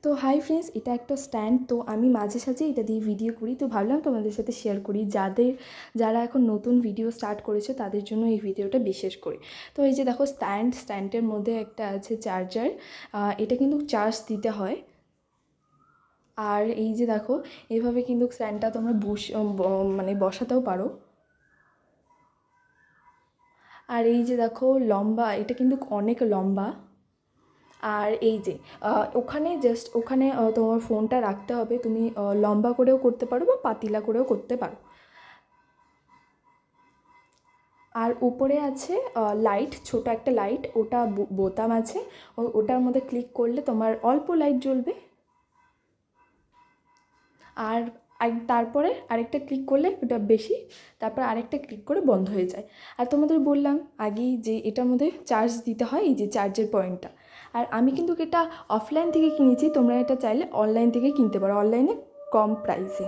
তো hi friends, এটা একটা স্ট্যান্ড। তো আমি মাঝে সাঝে এটা দিয়ে ভিডিও করি, তো ভাবলাম তোমাদের সাথে শেয়ার করি। যারা এখন নতুন ভিডিও স্টার্ট করেছে তাদের জন্য এই ভিডিওটা বিশেষ করে। তো এই যে দেখো স্ট্যান্ডের মধ্যে একটা আছে চার্জার। এটা কিন্তু চার্জ দিতে হয়। আর এই যে দেখো, এভাবে কিন্তু স্ট্যান্ডটা তোমরা মানে বসাতেও পারো। আর এই যে দেখো লম্বা, এটা কিন্তু অনেক লম্বা। আর এই যে ওখানে তোমার ফোনটা রাখতে হবে। তুমি লম্বা করেও করতে পারো বা পাতিলা করেও করতে পারো। আর উপরে আছে লাইট, ছোট একটা লাইট, ওটা বোতাম আছে। ওটার মধ্যে ক্লিক করলে তোমার অল্প লাইট জ্বলবে। আর তারপরে আরেকটা ক্লিক করলে ওটা বেশি, তারপর আরেকটা ক্লিক করে বন্ধ হয়ে যায়। আর তোমাদের বললাম আগেই যে এটার মধ্যে চার্জ দিতে হয়, এই যে চার্জের পয়েন্টটা। আর আমি কিন্তু এটা অফলাইন থেকে কিনেছি, তোমরা এটা চাইলে অনলাইন থেকে কিনতে পারো, অনলাইনে কম প্রাইসে।